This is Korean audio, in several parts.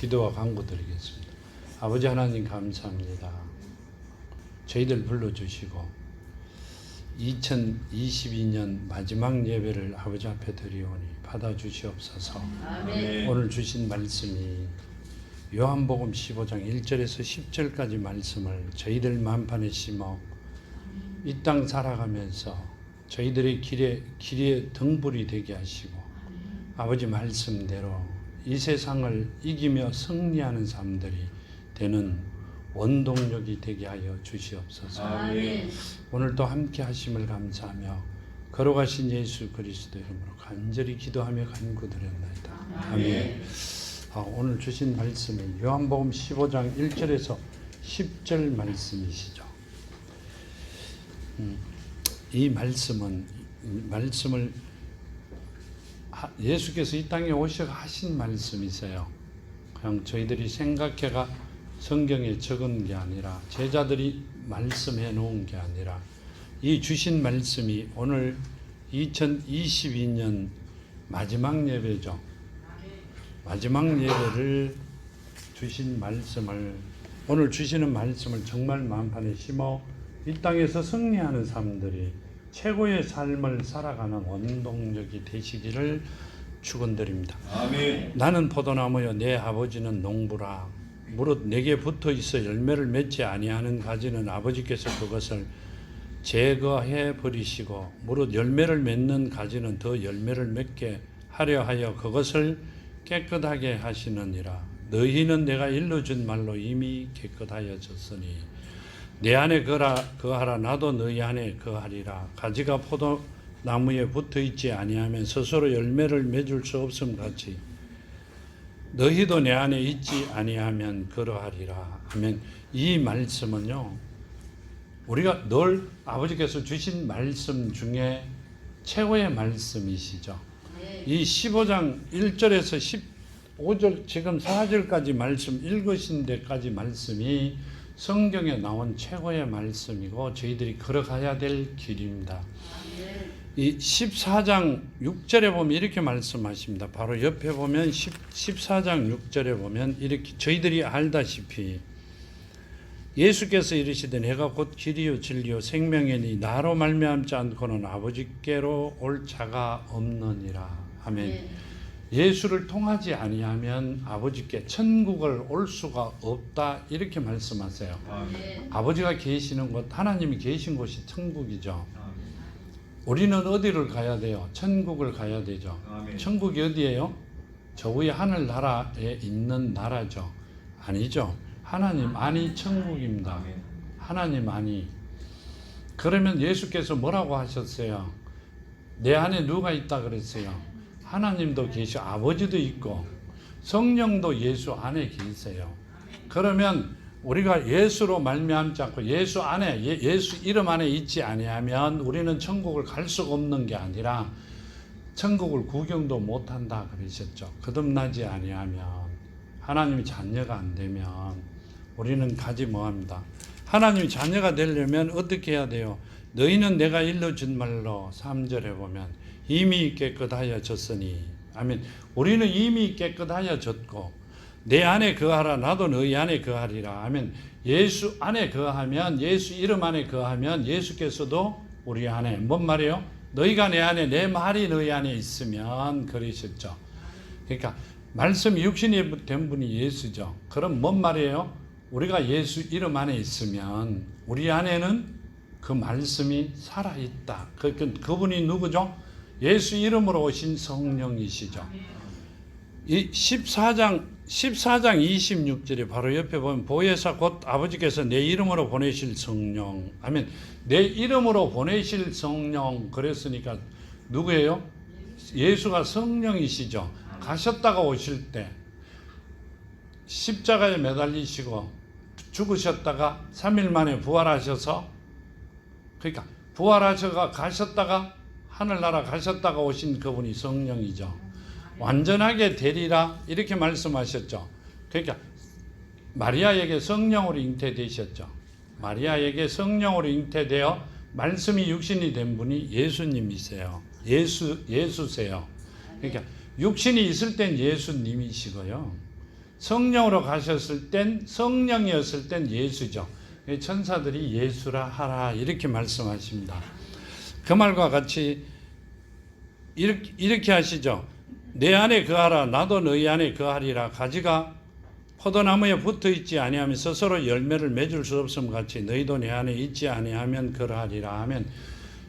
기도와 간구드리겠습니다. 아버지 하나님 감사합니다. 저희들 불러주시고 2022년 마지막 예배를 아버지 앞에 드리오니 받아주시옵소서. 아멘. 오늘 주신 말씀이 요한복음 15장 1절에서 10절까지 말씀을 저희들 만판에 심어 이 땅 살아가면서 저희들의 길에 등불이 되게 하시고 아버지 말씀대로 이 세상을 이기며 승리하는 사람들이 되는 원동력이 되게 하여 주시옵소서. 아멘. 오늘도 함께 하심을 감사하며 걸어가신 예수 그리스도 이름으로 간절히 기도하며 간구드렸나이다. 아멘. 오늘 주신 말씀은 요한복음 15장 1절에서 10절 말씀이시죠. 이 말씀을 예수께서 이 땅에 오셔 하신 말씀이세요. 그냥 저희들이 생각해가 성경에 적은 게 아니라 제자들이 말씀해 놓은 게 아니라 이 주신 말씀이 오늘 2022년 마지막 예배죠. 마지막 예배를 주신 말씀을 오늘 주시는 말씀을 정말 만판에 심어 이 땅에서 승리하는 사람들이 최고의 삶을 살아가는 원동력이 되시기를 축원드립니다. 아멘. 나는 포도나무요 내 아버지는 농부라. 무릇 내게 붙어 있어 열매를 맺지 아니하는 가지는 아버지께서 그것을 제거해 버리시고 무릇 열매를 맺는 가지는 더 열매를 맺게 하려 하여 그것을 깨끗하게 하시느니라. 너희는 내가 일러준 말로 이미 깨끗하여졌으니 내 안에 거하라 나도 너희 안에 거하리라. 가지가 포도나무에 붙어 있지 아니하면 스스로 열매를 맺을 수 없음 같이 너희도 내 안에 있지 아니하면 그러하리라. 아멘. 이 말씀은요, 우리가 늘 아버지께서 주신 말씀 중에 최고의 말씀이시죠. 이 15장 1절에서 15절 지금 4절까지 말씀 읽으신 데까지 말씀이 성경에 나온 최고의 말씀이고 저희들이 걸어가야 될 길입니다. 이 14장 6절에 보면 이렇게 말씀하십니다. 바로 옆에 보면 14장 6절에 보면 이렇게 저희들이 알다시피 예수께서 이르시되 내가 곧 길이요 진리요 생명이니 나로 말미암지 않고는 아버지께로 올 자가 없느니라. 아멘. 예수를 통하지 아니하면 아버지께 천국을 올 수가 없다 이렇게 말씀하세요. 아멘. 아버지가 계시는 곳, 하나님이 계신 곳이 천국이죠. 아멘. 우리는 어디를 가야 돼요? 천국을 가야 되죠. 아멘. 천국이 어디예요? 저 위에 하늘나라에 있는 나라죠. 아니죠. 하나님 안이 천국입니다. 아멘. 하나님 안이. 그러면 예수께서 뭐라고 하셨어요? 내 안에 누가 있다 그랬어요? 하나님도 계시고 아버지도 있고 성령도 예수 안에 계세요. 그러면 우리가 예수로 말미암지 않고 예수 안에 예수 이름 안에 있지 아니하면 우리는 천국을 갈 수가 없는 게 아니라 천국을 구경도 못한다 그러셨죠. 거듭나지 아니하면 하나님이 자녀가 안 되면 우리는 가지 뭐합니다. 하나님이 자녀가 되려면 어떻게 해야 돼요? 너희는 내가 일러준 말로 3절에 보면 이미 깨끗하여졌으니 아멘. 우리는 이미 깨끗하여졌고 내 안에 거하라 나도 너희 안에 거하리라. 아멘. 예수 안에 거하면 예수 이름 안에 거하면 예수께서도 우리 안에 뭔 말이에요? 너희가 내 안에 내 말이 너희 안에 있으면 그러셨죠. 그러니까 말씀 육신이 된 분이 예수죠. 그럼 뭔 말이에요? 우리가 예수 이름 안에 있으면 우리 안에는 그 말씀이 살아있다. 그분이 누구죠? 예수 이름으로 오신 성령이시죠. 이 14장 26절에 바로 옆에 보면 보혜사 곧 아버지께서 내 이름으로 보내실 성령. 아멘. 내 이름으로 보내실 성령 그랬으니까 누구예요? 예수가 성령이시죠. 가셨다가 오실 때 십자가에 매달리시고 죽으셨다가 3일 만에 부활하셔서 그러니까 부활하셔가 가셨다가 하늘나라 가셨다가 오신 그분이 성령이죠. 완전하게 되리라 이렇게 말씀하셨죠. 그러니까 마리아에게 성령으로 잉태되셨죠. 마리아에게 성령으로 잉태되어 말씀이 육신이 된 분이 예수님이세요. 예수세요. 그러니까 육신이 있을 땐 예수님이시고요. 성령으로 가셨을 땐, 성령이었을 땐 예수죠. 천사들이 예수라 하라 이렇게 말씀하십니다. 그 말과 같이 이렇게 하시죠. 내 안에 거하라 나도 너희 안에 거하리라. 가지가 포도나무에 붙어 있지 아니하면 스스로 열매를 맺을 수 없음 같이 너희도 내 안에 있지 아니하면 그러하리라 하면,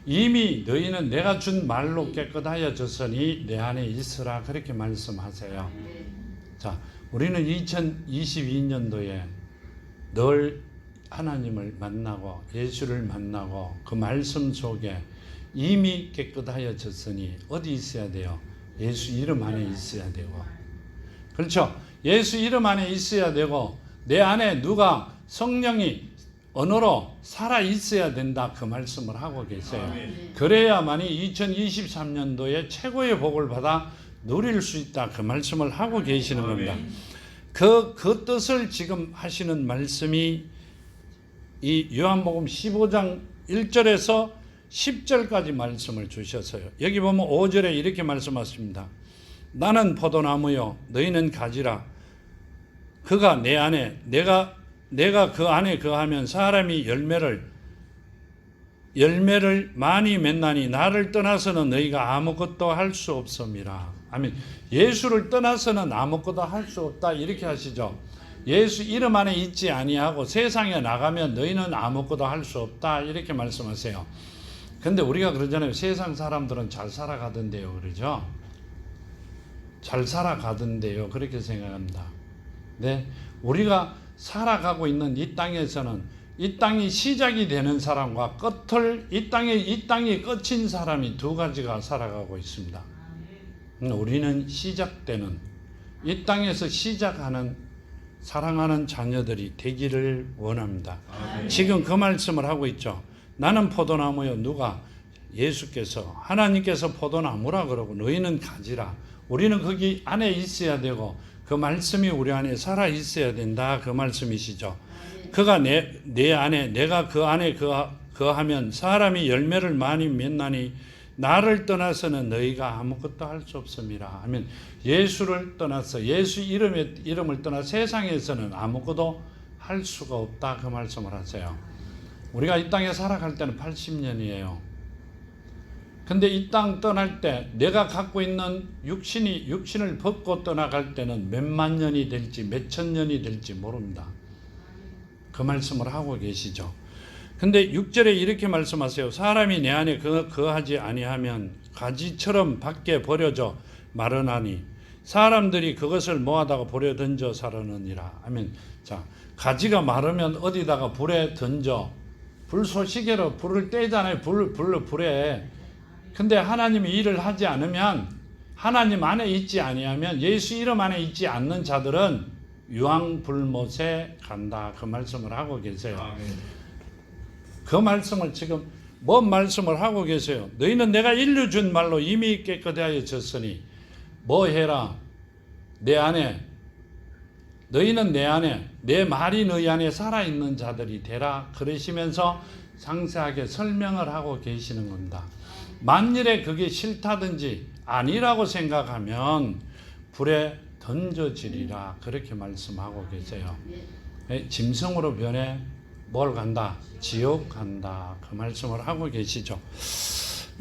이미 너희는 내가 준 말로 깨끗하여졌으니 내 안에 있으라 그렇게 말씀하세요. 자, 우리는 2022년도에 늘 하나님을 만나고 예수를 만나고 그 말씀 속에 이미 깨끗하여졌으니 어디 있어야 돼요? 예수 이름 안에 있어야 되고, 그렇죠? 예수 이름 안에 있어야 되고, 내 안에 누가 성령이 언어로 살아 있어야 된다 그 말씀을 하고 계세요. 그래야만이 2023년도에 최고의 복을 받아 누릴 수 있다 그 말씀을 하고 계시는 겁니다. 그 뜻을 지금 하시는 말씀이 이 요한복음 15장 1절에서 10절까지 말씀을 주셨어요. 여기 보면 5절에 이렇게 말씀하십니다. 나는 포도나무요 너희는 가지라. 그가 내 안에 내가 그 안에 거하면 사람이 열매를 많이 맺나니 나를 떠나서는 너희가 아무것도 할 수 없음이라. 아멘. 예수를 떠나서는 아무것도 할 수 없다 이렇게 하시죠. 예수 이름 안에 있지 아니하고 세상에 나가면 너희는 아무것도 할 수 없다 이렇게 말씀하세요. 근데 우리가 그러잖아요. 세상 사람들은 잘 살아가던데요, 그러죠? 잘 살아가던데요, 그렇게 생각합니다. 네, 우리가 살아가고 있는 이 땅에서는 이 땅이 시작이 되는 사람과 이 땅이 끝인 사람이 두 가지가 살아가고 있습니다. 우리는 시작되는, 이 땅에서 시작하는 사랑하는 자녀들이 되기를 원합니다. 지금 그 말씀을 하고 있죠. 나는 포도나무요 누가? 예수께서, 하나님께서 포도나무라 그러고 너희는 가지라. 우리는 거기 안에 있어야 되고 그 말씀이 우리 안에 살아 있어야 된다 그 말씀이시죠. 그가 내 안에, 내가 그 안에 거하면 사람이 열매를 많이 맺나니 나를 떠나서는 너희가 아무것도 할 수 없음이라 하면, 예수를 떠나서 예수 이름을 떠나 세상에서는 아무것도 할 수가 없다 그 말씀을 하세요. 우리가 이 땅에 살아갈 때는 80년이에요. 근데 이 땅 떠날 때 내가 갖고 있는 육신을 벗고 떠나갈 때는 몇만 년이 될지 몇천 년이 될지 모릅니다. 그 말씀을 하고 계시죠. 근데 6절에 이렇게 말씀하세요. 사람이 내 안에 거하지 아니하면 가지처럼 밖에 버려져 마르나니 사람들이 그것을 모아다가 불에 던져 사르느니라. 아멘. 자, 가지가 마르면 어디다가 불에 던져, 불쏘시개로 불을 떼잖아요. 불에. 근데 하나님이 일을 하지 않으면, 하나님 안에 있지 아니하면, 예수 이름 안에 있지 않는 자들은 유황불못에 간다 그 말씀을 하고 계세요. 그 말씀을 지금 뭔 말씀을 하고 계세요? 너희는 내가 일러준 말로 이미 깨끗하여졌으니 뭐 해라? 내 안에, 너희는 내 안에, 내 말이 너희 안에 살아있는 자들이 되라 그러시면서 상세하게 설명을 하고 계시는 겁니다. 만일에 그게 싫다든지 아니라고 생각하면 불에 던져지리라 그렇게 말씀하고 계세요. 짐승으로 변해 뭘 간다? 지옥 간다 그 말씀을 하고 계시죠.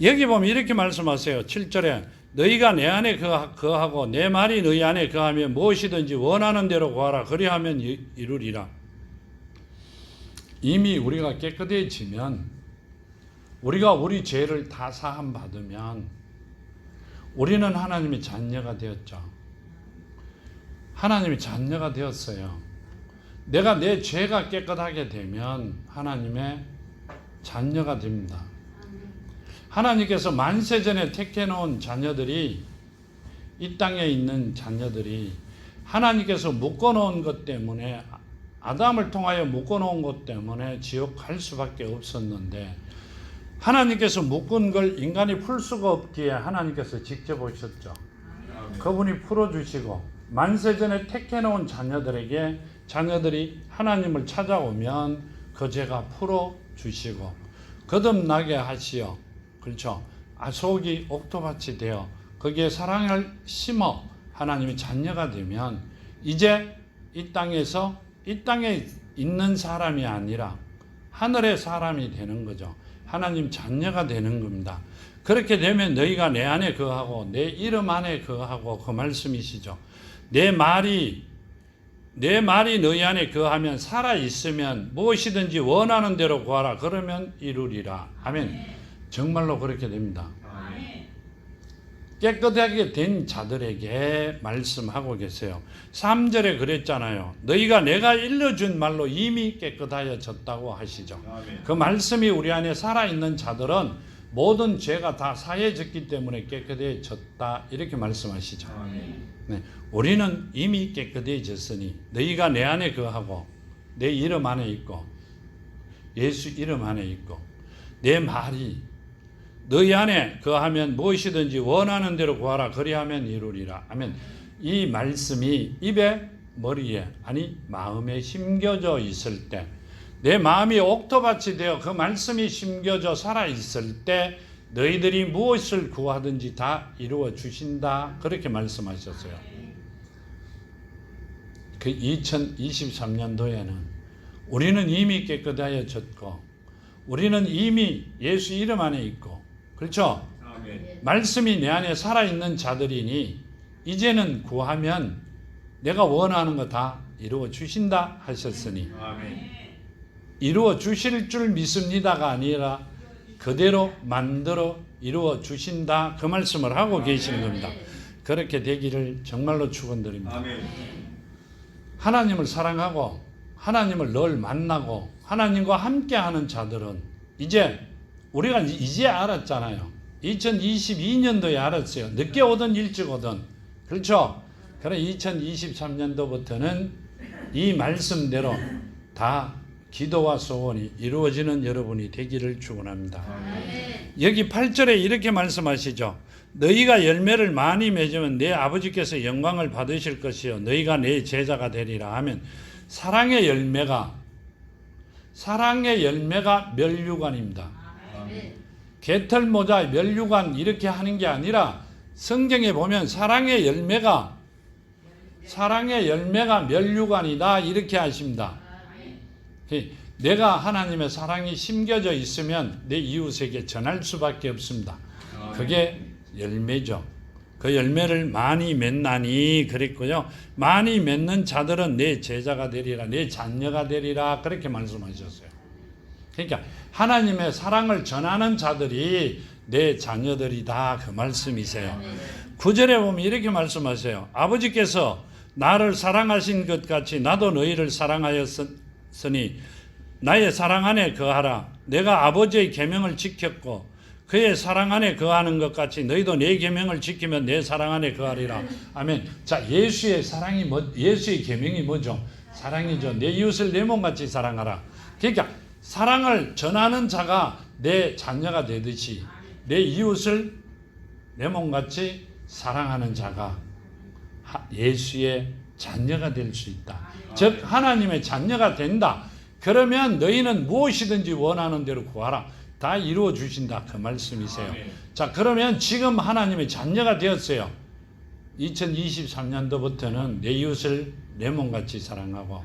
여기 보면 이렇게 말씀하세요. 7절에 너희가 내 안에 거하고 내 말이 너희 안에 거하면 무엇이든지 원하는 대로 구하라 그리하면 이루리라. 이미 우리가 깨끗해지면, 우리가 우리 죄를 다 사함 받으면 우리는 하나님의 자녀가 되었죠. 하나님의 자녀가 되었어요. 내가 내 죄가 깨끗하게 되면 하나님의 자녀가 됩니다. 하나님께서 만세전에 택해놓은 자녀들이, 이 땅에 있는 자녀들이 하나님께서 묶어놓은 것 때문에, 아담을 통하여 묶어놓은 것 때문에 지옥 갈 수밖에 없었는데, 하나님께서 묶은 걸 인간이 풀 수가 없기에 하나님께서 직접 오셨죠. 그분이 풀어주시고, 만세전에 택해놓은 자녀들에게, 자녀들이 하나님을 찾아오면 그 죄가 풀어주시고 거듭나게 하시어, 그렇죠, 속이 옥토밭이 되어 거기에 사랑을 심어 하나님의 자녀가 되면 이제 이 땅에 있는 사람이 아니라 하늘의 사람이 되는 거죠. 하나님 자녀가 되는 겁니다. 그렇게 되면 너희가 내 안에 거하고 내 이름 안에 거하고 그 말씀이시죠. 내 말이 너희 안에 거하면 살아있으면 무엇이든지 원하는 대로 구하라. 그러면 이루리라. 아멘. 정말로 그렇게 됩니다. 깨끗하게 된 자들에게 말씀하고 계세요. 3절에 그랬잖아요. 너희가 내가 일러준 말로 이미 깨끗하여졌다고 하시죠. 그 말씀이 우리 안에 살아있는 자들은 모든 죄가 다 사해졌기 때문에 깨끗해졌다 이렇게 말씀하시죠. 네, 우리는 이미 깨끗해졌으니 너희가 내 안에 거하고 내 이름 안에 있고 예수 이름 안에 있고 내 말이 너희 안에 거하면 무엇이든지 원하는 대로 구하라. 그리하면 이루리라. 아멘. 이 말씀이 입에 머리에 아니 마음에 심겨져 있을 때 내 마음이 옥토밭이 되어 그 말씀이 심겨져 살아있을 때 너희들이 무엇을 구하든지 다 이루어 주신다. 그렇게 말씀하셨어요. 그 2023년도에는 우리는 이미 깨끗하여졌고 우리는 이미 예수 이름 안에 있고 그렇죠? 아멘. 말씀이 내 안에 살아있는 자들이니 이제는 구하면 내가 원하는 거 다 이루어 주신다 하셨으니 아멘. 이루어 주실 줄 믿습니다가 아니라 그대로 만들어 이루어 주신다 그 말씀을 하고 계시는 겁니다. 그렇게 되기를 정말로 축원드립니다. 아멘. 하나님을 사랑하고 하나님을 늘 만나고 하나님과 함께하는 자들은 우리가 이제 알았잖아요. 2022년도에 알았어요. 늦게 오든 일찍 오든 그렇죠? 그래 2023년도부터는 이 말씀대로 다 기도와 소원이 이루어지는 여러분이 되기를 축원합니다. 여기 8절에 이렇게 말씀하시죠. 너희가 열매를 많이 맺으면 내 아버지께서 영광을 받으실 것이요 너희가 내 제자가 되리라 하면 사랑의 열매가 멸류관입니다. 개털모자 멸류관 이렇게 하는 게 아니라 성경에 보면 사랑의 열매가 멸류관이다 이렇게 하십니다. 내가 하나님의 사랑이 심겨져 있으면 내 이웃에게 전할 수밖에 없습니다. 그게 열매죠. 그 열매를 많이 맺나니 그랬고요. 많이 맺는 자들은 내 제자가 되리라, 내 자녀가 되리라 그렇게 말씀하셨어요. 그러니까 하나님의 사랑을 전하는 자들이 내 자녀들이다 그 말씀이세요. 9절에 보면 이렇게 말씀하세요. 아버지께서 나를 사랑하신 것 같이 나도 너희를 사랑하였으니 나의 사랑 안에 거하라. 내가 아버지의 계명을 지켰고 그의 사랑 안에 거하는 것 같이 너희도 내 계명을 지키면 내 사랑 안에 거하리라. 아멘. 자, 예수의 계명이 뭐죠? 사랑이죠. 내 이웃을 내 몸같이 사랑하라. 그러니까 사랑을 전하는 자가 내 자녀가 되듯이 내 이웃을 내 몸같이 사랑하는 자가 예수의 자녀가 될 수 있다. 즉 하나님의 자녀가 된다. 그러면 너희는 무엇이든지 원하는 대로 구하라. 다 이루어 주신다. 그 말씀이세요. 자, 그러면 지금 하나님의 자녀가 되었어요. 2023년도부터는 내 이웃을 내 몸같이 사랑하고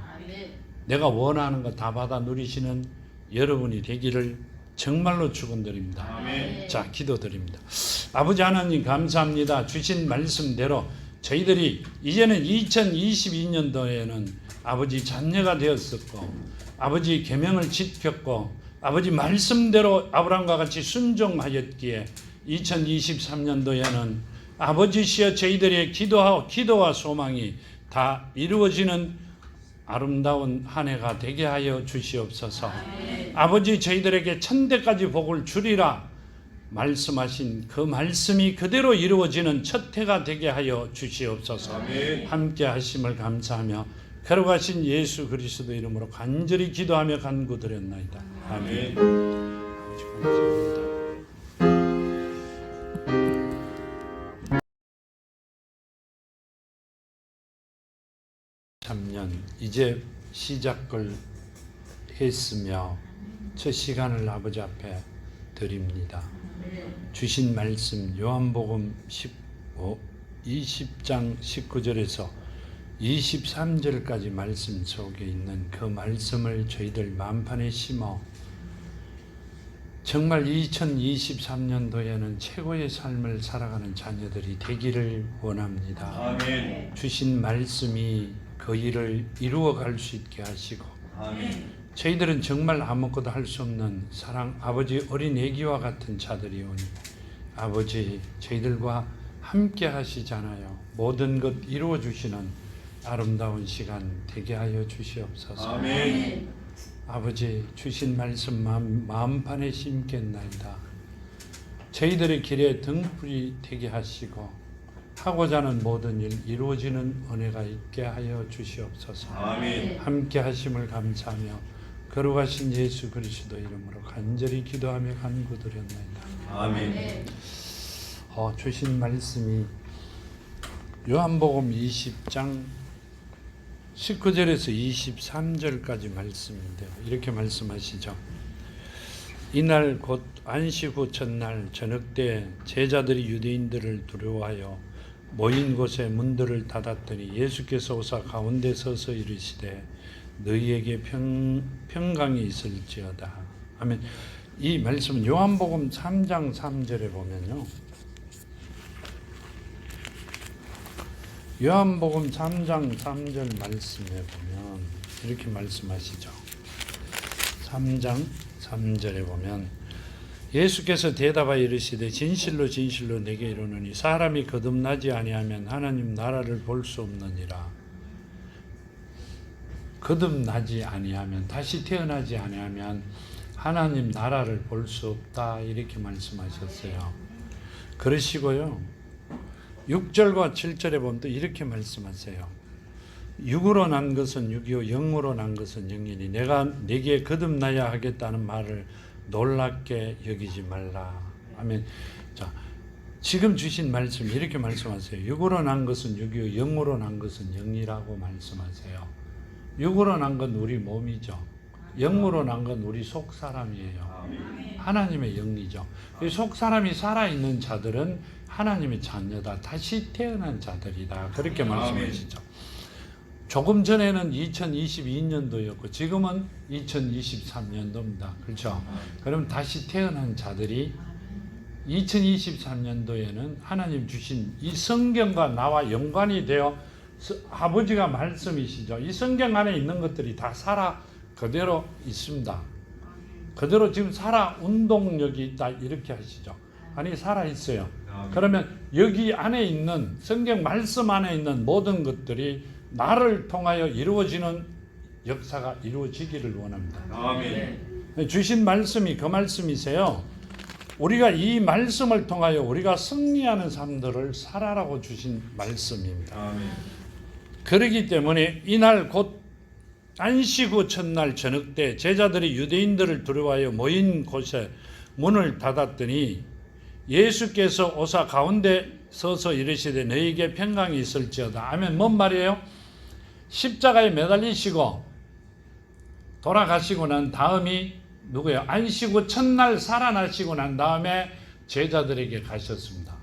내가 원하는 거 다 받아 누리시는 여러분이 되기를 정말로 축원드립니다. 자, 기도드립니다. 아버지 하나님 감사합니다. 주신 말씀대로 저희들이 이제는 2022년도에는 아버지 자녀가 되었었고 아버지 계명을 지켰고 아버지 말씀대로 아브라함과 같이 순종하였기에 2023년도에는 아버지시여 저희들의 기도와 소망이 다 이루어지는 아름다운 한 해가 되게 하여 주시옵소서. 아버지 저희들에게 천대까지 복을 주리라 말씀하신 그 말씀이 그대로 이루어지는 첫 해가 되게 하여 주시옵소서. 함께 하심을 감사하며 걸어가신 예수 그리스도 이름으로 간절히 기도하며 간구드렸나이다. 아멘. 아버지 감사합니다. 3년 이제 시작을 했으며 첫 시간을 아버지 앞에 드립니다. 주신 말씀 요한복음 20장 19절에서 23절까지 말씀 속에 있는 그 말씀을 저희들 마음판에 심어 정말 2023년도에는 최고의 삶을 살아가는 자녀들이 되기를 원합니다. 아멘. 주신 말씀이 그 일을 이루어갈 수 있게 하시고 아멘. 저희들은 정말 아무것도 할 수 없는 사랑 아버지 어린 애기와 같은 자들이 오니 아버지 저희들과 함께 하시잖아요. 모든 것 이루어 주시는 아름다운 시간 되게 하여 주시옵소서. 아멘. 아버지 주신 말씀 마음판에 심겠나이다. 저희들의 길에 등불이 되게 하시고 하고자 하는 모든 일 이루어지는 은혜가 있게 하여 주시옵소서. 아멘. 함께 하심을 감사하며 거룩하신 예수 그리스도 이름으로 간절히 기도하며 간구드렸나이다. 아멘. 주신 말씀이 요한복음 20장 19절에서 23절까지 말씀인데요. 이렇게 말씀하시죠. 이날 곧 안식 후 첫날 저녁 때 제자들이 유대인들을 두려워하여 모인 곳에 문들을 닫았더니 예수께서 오사 가운데 서서 이르시되 너희에게 평강이 있을지어다. 아멘. 이 말씀은 요한복음 3장 3절에 보면요. 요한복음 3장 3절 말씀에 보면 이렇게 말씀하시죠. 3장 3절에 보면 예수께서 대답하여 이르시되 진실로 진실로 내게 이르노니 사람이 거듭나지 아니하면 하나님 나라를 볼 수 없느니라. 거듭나지 아니하면 다시 태어나지 아니하면 하나님 나라를 볼 수 없다 이렇게 말씀하셨어요. 그러시고요. 6절과 7절에 보면 또 이렇게 말씀하세요. 육으로 난 것은 육이요 영으로 난 것은 영이니 내가 네게 거듭나야 하겠다는 말을 놀랍게 여기지 말라. 아멘. 자, 지금 주신 말씀 이렇게 말씀하세요. 육으로 난 것은 육이요 영으로 난 것은 영이라고 말씀하세요. 육으로 난 건 우리 몸이죠. 영으로 난 건 우리 속 사람이에요. 하나님의 영이죠. 속 사람이 살아 있는 자들은 하나님의 자녀다. 다시 태어난 자들이다. 그렇게 말씀하시죠. 조금 전에는 2022년도였고 지금은 2023년도입니다. 그렇죠? 그럼 다시 태어난 자들이 2023년도에는 하나님 주신 이 성경과 나와 연관이 되어 아버지가 말씀이시죠. 이 성경 안에 있는 것들이 다 살아 그대로 있습니다. 그대로 지금 살아 운동력이 있다 이렇게 하시죠. 아니 살아 있어요. 그러면 여기 안에 있는 성경 말씀 안에 있는 모든 것들이 나를 통하여 이루어지는 역사가 이루어지기를 원합니다. 아멘. 주신 말씀이 그 말씀이세요. 우리가 이 말씀을 통하여 우리가 승리하는 삶들을 살아라고 주신 말씀입니다. 아멘. 그러기 때문에 이날 곧 안식 후 첫날 저녁 때 제자들이 유대인들을 두려워하여 모인 곳에 문을 닫았더니 예수께서 오사 가운데 서서 이르시되 너희에게 평강이 있을지어다. 아멘. 뭔 말이에요? 십자가에 매달리시고 돌아가시고 난 다음이 누구예요? 안식 후 첫날 살아나시고 난 다음에 제자들에게 가셨습니다.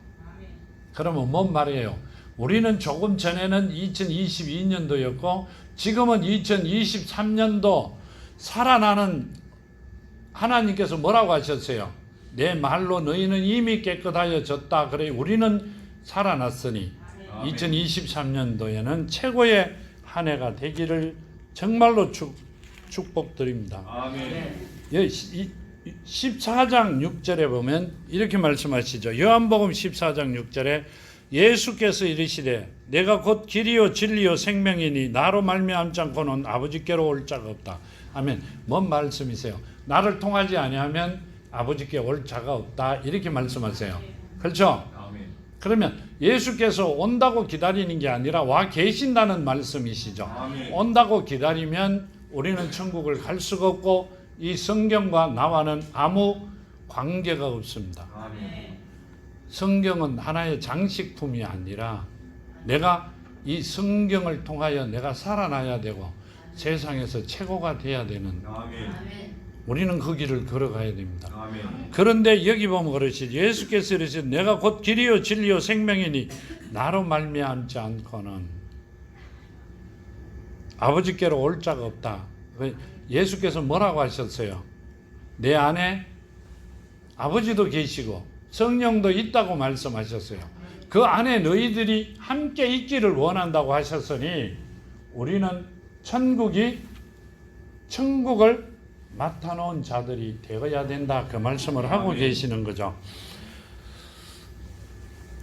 그러면 뭔 말이에요? 우리는 조금 전에는 2022년도였고 지금은 2023년도 살아나는 하나님께서 뭐라고 하셨어요? 내 말로 너희는 이미 깨끗하여졌다. 그래 우리는 살아났으니 2023년도에는 최고의 한 해가 되기를 정말로 축복드립니다. 아멘. 14장 6절에 보면 이렇게 말씀하시죠. 요한복음 14장 6절에 예수께서 이르시되 내가 곧 길이요 진리요 생명이니 나로 말미암지 않고는 아버지께로 올 자가 없다. 아멘. 뭔 말씀이세요? 나를 통하지 아니하면 아버지께 올 자가 없다. 이렇게 말씀하세요. 그렇죠? 아멘. 그러면 예수께서 온다고 기다리는 게 아니라 와 계신다는 말씀이시죠. 아멘. 온다고 기다리면 우리는 천국을 갈 수가 없고 이 성경과 나와는 아무 관계가 없습니다. 아멘. 성경은 하나의 장식품이 아니라 내가 이 성경을 통하여 내가 살아나야 되고 세상에서 최고가 돼야 되는 아멘. 우리는 그 길을 걸어가야 됩니다. 아멘. 그런데 여기 보면 그러시죠. 예수께서 이르시되 내가 곧 길이요 진리요 생명이니 나로 말미암지 않고는 아버지께로 올 자가 없다. 예수께서 뭐라고 하셨어요? 내 안에 아버지도 계시고 성령도 있다고 말씀하셨어요. 그 안에 너희들이 함께 있기를 원한다고 하셨으니 우리는 천국을 맡아놓은 자들이 되어야 된다. 그 말씀을 하고 계시는 거죠.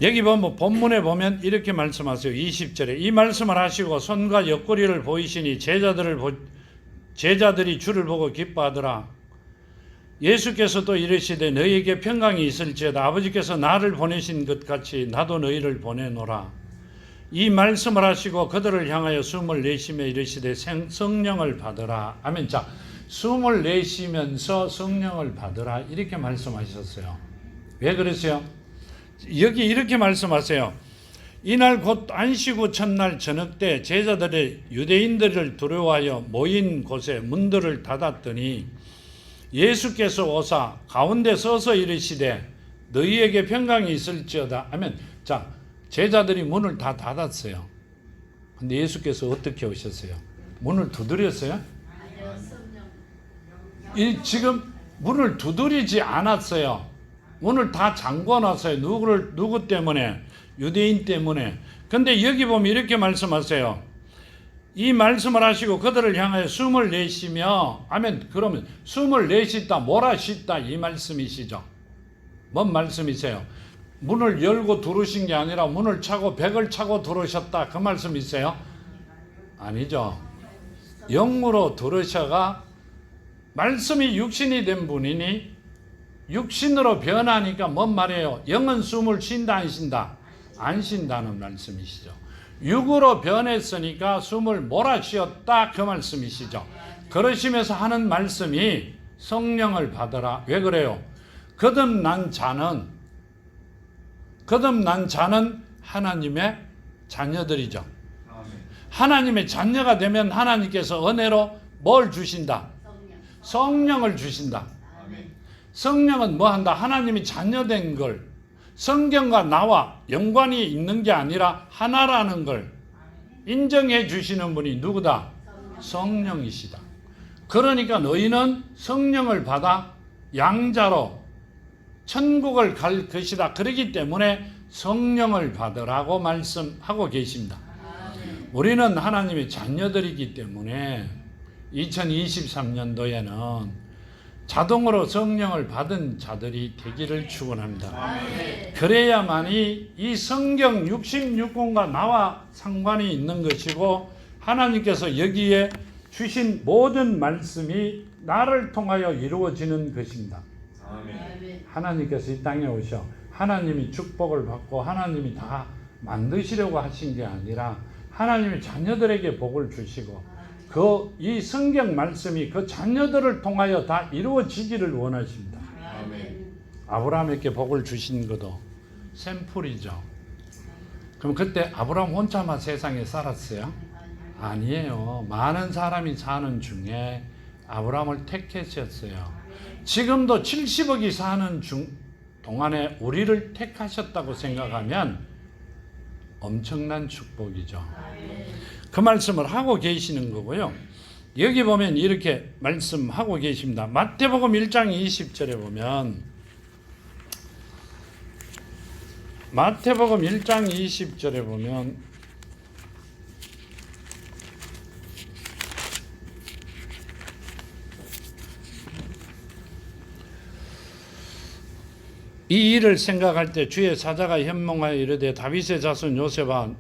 여기 보면 본문에 보면 이렇게 말씀하세요. 20절에 이 말씀을 하시고 손과 옆구리를 보이시니 제자들이 주를 보고 기뻐하더라. 예수께서도 이르시되 너희에게 평강이 있을지어다. 아버지께서 나를 보내신 것 같이 나도 너희를 보내노라. 이 말씀을 하시고 그들을 향하여 숨을 내쉬며 이르시되 성령을 받으라. 아멘. 자, 숨을 내쉬면서 성령을 받으라 이렇게 말씀하셨어요. 왜 그러세요? 여기 이렇게 말씀하세요. 이날 곧 안식 후 첫날 저녁 때 제자들이 유대인들을 두려워하여 모인 곳에 문들을 닫았더니 예수께서 오사 가운데 서서 이르시되 너희에게 평강이 있을지어다. 아멘. 자, 제자들이 문을 다 닫았어요. 근데 예수께서 어떻게 오셨어요? 문을 두드렸어요? 지금 문을 두드리지 않았어요. 문을 다 잠궈놨어요. 누구 때문에? 유대인 때문에. 근데 여기 보면 이렇게 말씀하세요. 이 말씀을 하시고 그들을 향하여 숨을 내쉬며, 아멘. 그러면 숨을 내쉬다, 몰아쉬다 이 말씀이시죠. 뭔 말씀이세요? 문을 열고 들어오신 게 아니라 문을 차고 벽을 차고 들어오셨다 그 말씀이세요? 아니죠. 영으로 들으셔가 말씀이 육신이 된 분이니 육신으로 변하니까 뭔 말이에요? 영은 숨을 쉰다 안 쉰다? 안 쉰다는 말씀이시죠. 육으로 변했으니까 숨을 몰아쉬었다 그 말씀이시죠. 그러시면서 하는 말씀이 성령을 받으라. 왜 그래요? 거듭난 자는 하나님의 자녀들이죠. 하나님의 자녀가 되면 하나님께서 은혜로 뭘 주신다? 성령을 주신다. 성령은 뭐 한다? 하나님이 자녀된 걸, 성경과 나와 연관이 있는 게 아니라 하나라는 걸 인정해 주시는 분이 누구다? 성령이시다. 그러니까 너희는 성령을 받아 양자로 천국을 갈 것이다. 그렇기 때문에 성령을 받으라고 말씀하고 계십니다. 우리는 하나님의 자녀들이기 때문에 2023년도에는 자동으로 성령을 받은 자들이 되기를 축원합니다. 그래야만이 이 성경 66권과 나와 상관이 있는 것이고 하나님께서 여기에 주신 모든 말씀이 나를 통하여 이루어지는 것입니다. 하나님께서 이 땅에 오셔 하나님이 축복을 받고 하나님이 다 만드시려고 하신 게 아니라 하나님의 자녀들에게 복을 주시고 이 성경 말씀이 그 자녀들을 통하여 다 이루어지기를 원하십니다. 아브라함에게 복을 주신 것도 샘플이죠. 그럼 그때 아브라함 혼자만 세상에 살았어요? 아니에요. 많은 사람이 사는 중에 아브라함을 택하셨어요. 지금도 70억이 사는 동안에 우리를 택하셨다고 생각하면 엄청난 축복이죠. 그 말씀을 하고 계시는 거고요. 여기 보면 이렇게 말씀하고 계십니다. 마태복음 1장 20절에 보면 마태복음 1장 20절에 보면 이 일을 생각할 때 주의 사자가 현몽하여 이르되 다윗의 자손 요셉아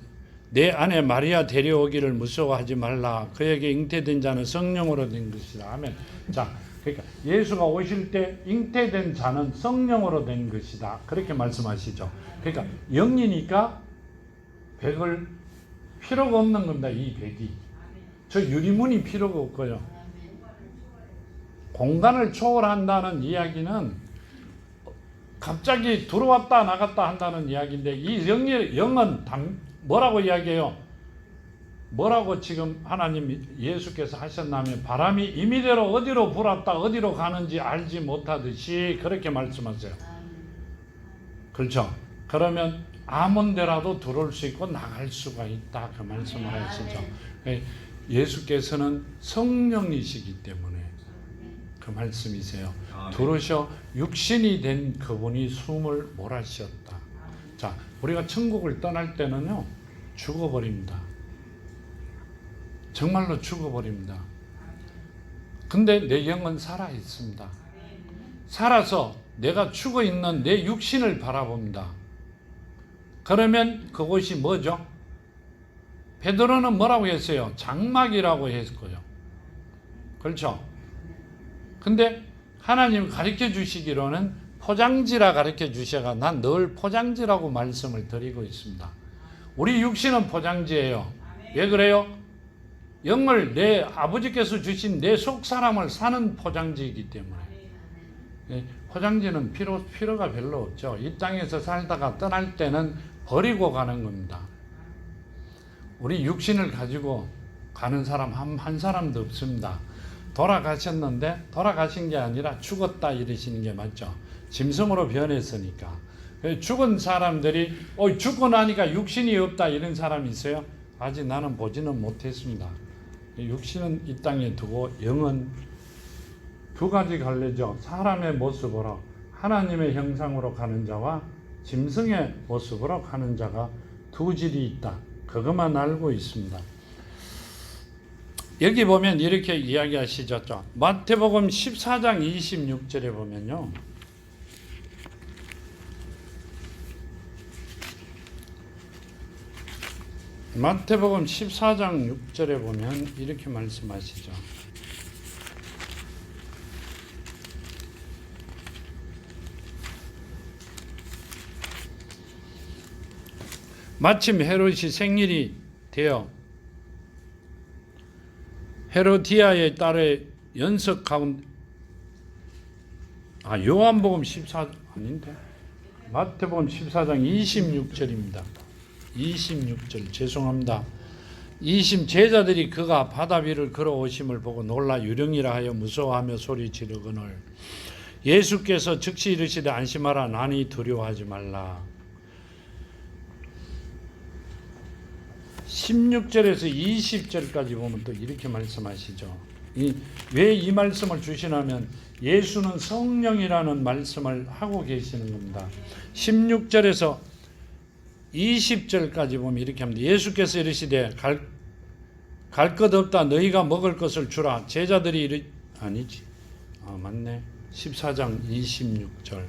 내 아내 마리아 데려오기를 무서워하지 말라. 그에게 잉태된 자는 성령으로 된 것이다. 아멘. 자, 그러니까 예수가 오실 때 잉태된 자는 성령으로 된 것이다. 그렇게 말씀하시죠. 그러니까 영이니까 벽을 필요가 없는 겁니다. 이 벽이. 저 유리문이 필요가 없고요. 공간을 초월한다는 이야기는 갑자기 들어왔다 나갔다 한다는 이야기인데 이 영은 뭐라고 이야기해요? 뭐라고 지금 하나님 예수께서 하셨냐면 바람이 임의대로 어디로 불었다 어디로 가는지 알지 못하듯이 그렇게 말씀하세요. 그렇죠? 그러면 아무 데라도 들어올 수 있고 나갈 수가 있다 그 말씀을 하시죠. 예수께서는 성령이시기 때문에 그 말씀이세요. 들으셔 육신이 된 그분이 숨을 몰아쉬었다. 자, 우리가 천국을 떠날 때는요, 죽어버립니다. 정말로 죽어버립니다. 근데 내 영은 살아 있습니다. 살아서 내가 죽어 있는 내 육신을 바라봅니다. 그러면 그곳이 뭐죠? 베드로는 뭐라고 했어요? 장막이라고 했고요. 그렇죠? 근데 하나님 가르쳐 주시기로는 포장지라 가르쳐 주셔가 난 늘 포장지라고 말씀을 드리고 있습니다. 우리 육신은 포장지예요. 왜 그래요? 영을 내 아버지께서 주신 내 속 사람을 사는 포장지이기 때문에. 포장지는 필요가 별로 없죠. 이 땅에서 살다가 떠날 때는 버리고 가는 겁니다. 우리 육신을 가지고 가는 사람 한 사람도 없습니다. 돌아가셨는데 돌아가신 게 아니라 죽었다 이러시는 게 맞죠. 짐승으로 변했으니까. 죽은 사람들이 죽고 나니까 육신이 없다 이런 사람이 있어요? 아직 나는 보지는 못했습니다. 육신은 이 땅에 두고 영은 두 가지 갈래죠. 사람의 모습으로 하나님의 형상으로 가는 자와 짐승의 모습으로 가는 자가 두 질이 있다. 그것만 알고 있습니다. 여기 보면 이렇게 이야기하시죠. 마태복음 14장 26절에 보면요. 마태복음 14장 6절에 보면 이렇게 말씀하시죠. 마침 헤롯이 생일이 되어 헤로디아의 딸의 연석 가운데 요한복음 14 아닌데 마태복음 14장 26절입니다. 26절 죄송합니다. 제자들이 그가 바다 위를 걸어오심을 보고 놀라 유령이라 하여 무서워하며 소리 지르거늘 예수께서 즉시 이르시되 안심하라 나니 두려워하지 말라. 16절에서 20절까지 보면 또 이렇게 말씀하시죠. 왜 이 말씀을 주시냐면 예수는 성령이라는 말씀을 하고 계시는 겁니다. 16절에서 20절까지 보면 이렇게 합니다. 예수께서 이르시되 갈 것 없다 너희가 먹을 것을 주라. 제자들이 아니지. 맞네. 14장 26절.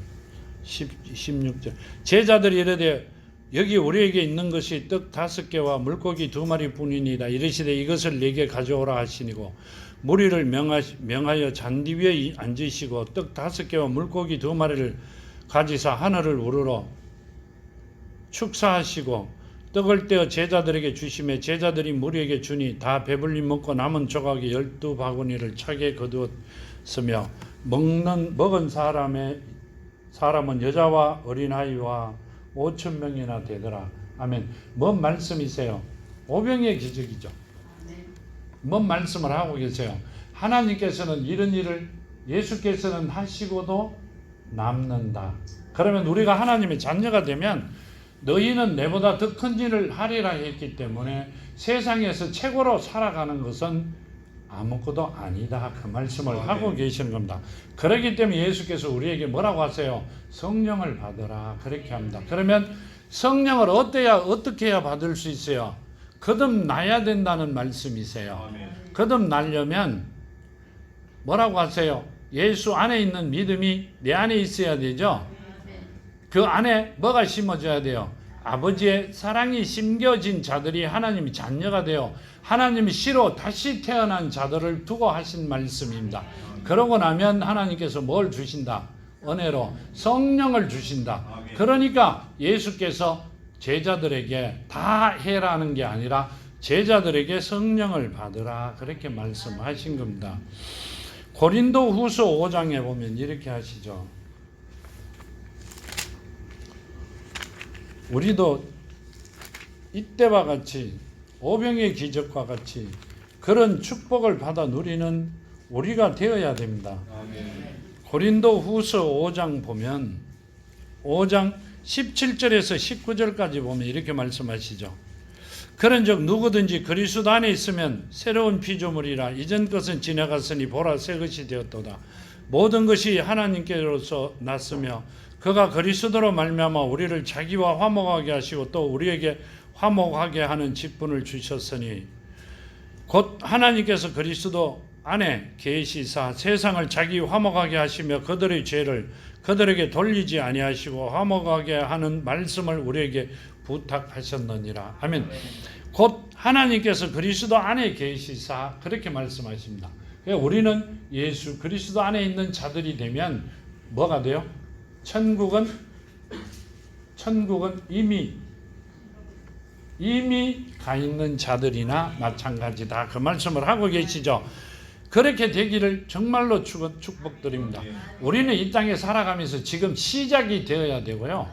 16절. 제자들이 이르되 여기 우리에게 있는 것이 떡 5개와 물고기 2마리 뿐이니이다. 이르시되 이것을 내게 가져오라 하시니고 무리를 명하여 잔디 위에 앉으시고 떡 5개와 물고기 2마리를 가지사 하늘을 우러러 축사하시고 떡을 떼어 제자들에게 주시매 제자들이 무리에게 주니 다 배불리 먹고 남은 조각이 12바구니를 차게 거두었으며 먹은 사람은 여자와 어린아이와 5,000명이나 되더라. 아멘. 뭔 말씀이세요? 오병이의 기적이죠. 뭔 말씀을 하고 계세요? 하나님께서는 이런 일을 예수께서는 하시고도 남는다. 그러면 우리가 하나님의 자녀가 되면 너희는 내보다 더 큰 일을 하리라 했기 때문에 세상에서 최고로 살아가는 것은 아무것도 아니다. 그 말씀을 하고 계시는 겁니다. 그렇기 때문에 예수께서 우리에게 뭐라고 하세요? 성령을 받으라. 그렇게 합니다. 그러면 성령을 어떻게 해야 받을 수 있어요? 거듭나야 된다는 말씀이세요. 거듭나려면 뭐라고 하세요? 예수 안에 있는 믿음이 내 안에 있어야 되죠. 그 안에 뭐가 심어져야 돼요? 아버지의 사랑이 심겨진 자들이 하나님의 자녀가 되어 하나님의 씨로 다시 태어난 자들을 두고 하신 말씀입니다. 그러고 나면 하나님께서 뭘 주신다? 은혜로 성령을 주신다. 그러니까 예수께서 제자들에게 다 해라는 게 아니라 제자들에게 성령을 받으라 그렇게 말씀하신 겁니다. 고린도 후서 5장에 보면 이렇게 하시죠. 우리도 이때와 같이 오병의 기적과 같이 그런 축복을 받아 누리는 우리가 되어야 됩니다. 고린도 후서 5장 보면 5장 17절에서 19절까지 보면 이렇게 말씀하시죠. 그런즉 누구든지 그리스도 안에 있으면 새로운 피조물이라. 이전 것은 지나갔으니 보라 새 것이 되었도다. 모든 것이 하나님께로서 났으며 그가 그리스도로 말미암아 우리를 자기와 화목하게 하시고 또 우리에게 화목하게 하는 직분을 주셨으니 곧 하나님께서 그리스도 안에 계시사 세상을 자기 화목하게 하시며 그들의 죄를 그들에게 돌리지 아니하시고 화목하게 하는 말씀을 우리에게 부탁하셨느니라. 아멘. 곧 하나님께서 그리스도 안에 계시사 그렇게 말씀하십니다. 우리는 예수 그리스도 안에 있는 자들이 되면 뭐가 돼요? 천국은 이미 가 있는 자들이나 마찬가지다. 그 말씀을 하고 계시죠. 그렇게 되기를 정말로 축복드립니다. 우리는 이 땅에 살아가면서 지금 시작이 되어야 되고요.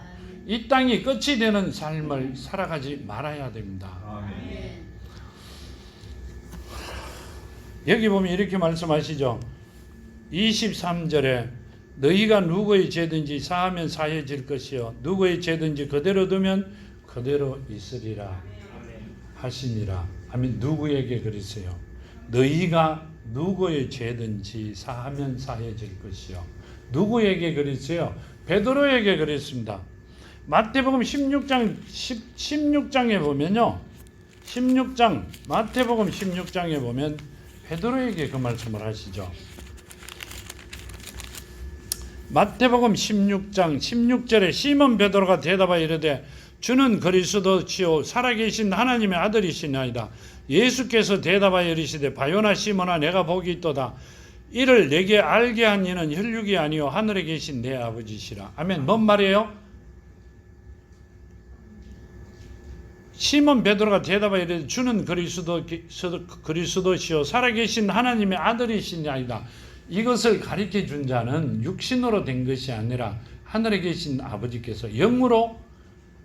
이 땅이 끝이 되는 삶을 살아가지 말아야 됩니다. 여기 보면 이렇게 말씀하시죠. 23절에 너희가 누구의 죄든지 사하면 사해질 것이요 누구의 죄든지 그대로 두면 그대로 있으리라 하시니라. 아멘. 누구에게 그랬어요? 너희가 누구의 죄든지 사하면 사해질 것이요. 누구에게 그랬어요? 베드로에게 그랬습니다. 마태복음 16장에 보면요. 마태복음 16장에 보면 베드로에게 그 말씀을 하시죠. 마태복음 16장 16절에 시몬 베드로가 대답하여 이르되 주는 그리스도시요 살아계신 하나님의 아들이시나이다. 예수께서 대답하여 이르시되 바요나 시몬아 내가 복이 있도다. 이를 내게 알게 한 이는 혈육이 아니요 하늘에 계신 내 아버지시라. 아멘. 뭔 말이에요? 시몬 베드로가 대답하여 이르되 주는 그리스도시요 살아계신 하나님의 아들이시나이다. 이것을 가르쳐 준 자는 육신으로 된 것이 아니라 하늘에 계신 아버지께서 영으로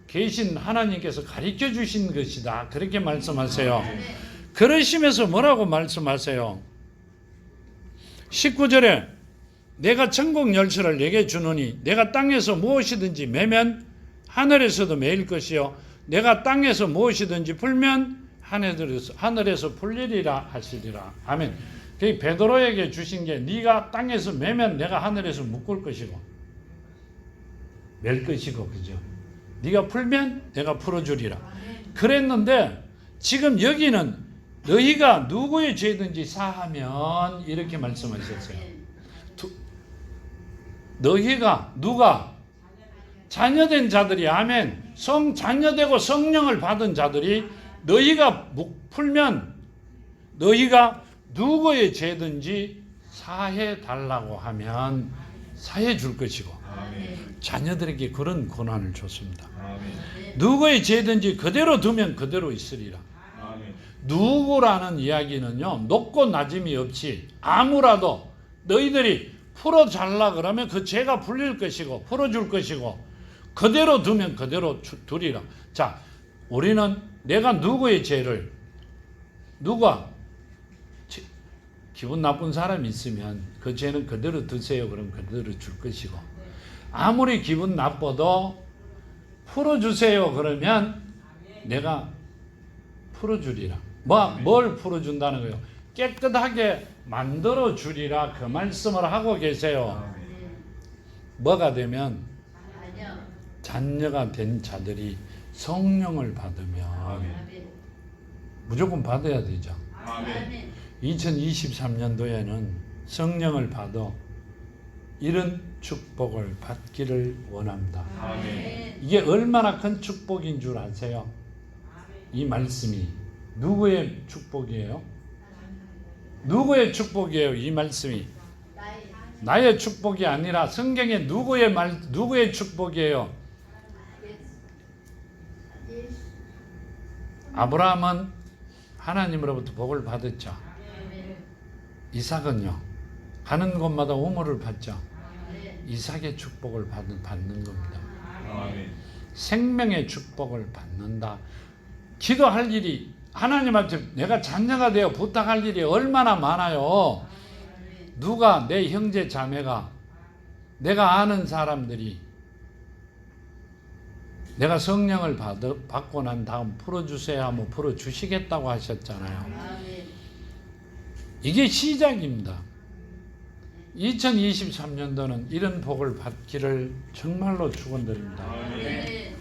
계신 하나님께서 가르쳐 주신 것이다. 그렇게 말씀하세요. 그러시면서 뭐라고 말씀하세요? 19절에 내가 천국 열쇠를 내게 주노니 내가 땅에서 무엇이든지 매면 하늘에서도 매일 것이요 내가 땅에서 무엇이든지 풀면 하늘에서 풀리리라 하시리라. 아멘. 베드로에게 주신 게 네가 땅에서 매면 내가 하늘에서 묶을 것이고 맬 것이고 그죠? 네가 풀면 내가 풀어주리라. 그랬는데 지금 여기는 너희가 누구의 죄든지 사하면 이렇게 말씀하셨어요. 너희가 누가 자녀된 자들이 아멘. 자녀되고 성령을 받은 자들이 너희가 풀면 너희가 누구의 죄든지 사해 달라고 하면 사해 줄 것이고 자녀들에게 그런 권한을 줬습니다. 누구의 죄든지 그대로 두면 그대로 있으리라. 누구라는 이야기는요 높고 낮음이 없이 아무라도 너희들이 풀어달라 그러면 그 죄가 풀릴 것이고 풀어줄 것이고 그대로 두면 그대로 두리라. 자, 우리는 내가 누구의 죄를 누가 기분 나쁜 사람이 있으면 그 죄는 그대로 드세요. 그럼 그대로 줄 것이고 아무리 기분 나빠도 풀어주세요. 그러면 내가 풀어주리라. 뭘 풀어준다는 거예요? 깨끗하게 만들어주리라. 그 말씀을 하고 계세요. 뭐가 되면 자녀가 된 자들이 성령을 받으면 무조건 받아야 되죠. 2023년도에는 성령을 받아 이런 축복을 받기를 원합니다. 이게 얼마나 큰 축복인 줄 아세요? 이 말씀이 누구의 축복이에요? 누구의 축복이에요? 이 말씀이 나의 축복이 아니라 성경에 누구의 축복이에요? 아브라함은 하나님으로부터 복을 받았죠. 이삭은요 가는 곳마다 우물을 받죠. 이삭의 축복을 받는 겁니다. 생명의 축복을 받는다. 기도할 일이 하나님한테 내가 자녀가 되어 부탁할 일이 얼마나 많아요. 누가 내 형제 자매가 내가 아는 사람들이 내가 성령을 받고 난 다음 풀어주세요 하면 풀어주시겠다고 하셨잖아요. 아멘. 이게 시작입니다. 2023년도는 이런 복을 받기를 정말로 축원드립니다. 아멘.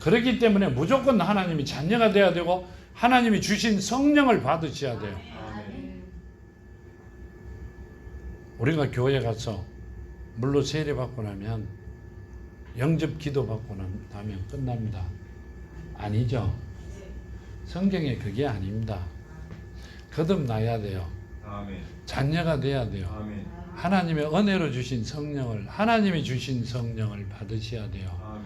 그렇기 때문에 무조건 하나님이 자녀가 돼야 되고 하나님이 주신 성령을 받으셔야 돼요. 아멘. 우리가 교회 가서 물로 세례 받고 나면 영접 기도 받고 나면 끝납니다. 아니죠. 성경에 그게 아닙니다. 거듭나야 돼요. 아멘. 자녀가 돼야 돼요. 아멘. 하나님의 은혜로 주신 성령을, 하나님이 주신 성령을 받으셔야 돼요. 아멘.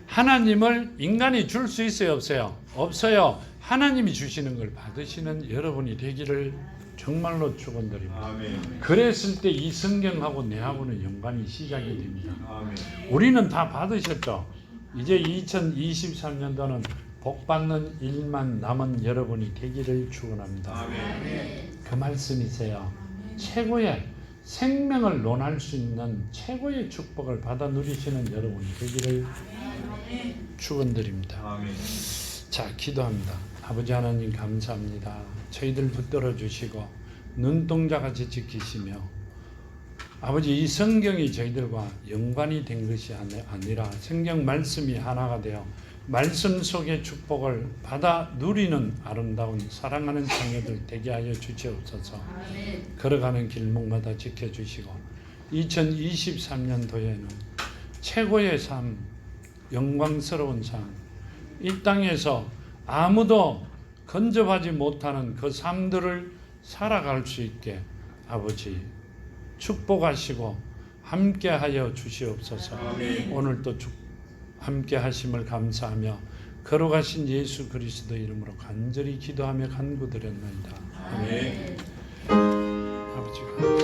하나님을 인간이 줄 수 있어요, 없어요? 없어요. 하나님이 주시는 걸 받으시는 여러분이 되기를 정말로 축원드립니다. 아멘. 그랬을 때 이 성경하고 내하고는 연관이 시작이 됩니다. 아멘. 우리는 다 받으셨죠? 이제 2023년도는 복 받는 일만 남은 여러분이 되기를 축원합니다. 아멘. 그 말씀이세요. 최고의 생명을 논할 수 있는 최고의 축복을 받아 누리시는 여러분이 되기를 축원드립니다. 아멘. 자, 기도합니다. 아버지 하나님 감사합니다. 저희들 붙들어 주시고 눈동자같이 지키시며 아버지 이 성경이 저희들과 연관이 된 것이 아니라 성경 말씀이 하나가 되어 말씀 속의 축복을 받아 누리는 아름다운 사랑하는 자녀들 되게 하여 주시옵소서. 아멘. 걸어가는 길목마다 지켜주시고 2023년도에는 최고의 삶, 영광스러운 삶, 이 땅에서 아무도 근접하지 못하는 그 삶들을 살아갈 수 있게 아버지 축복하시고 함께하여 주시옵소서. 아멘. 오늘도 함께 하심을 감사하며 걸어가신 예수 그리스도 이름으로 간절히 기도하며 간구드렸나이다. 아멘. 아버지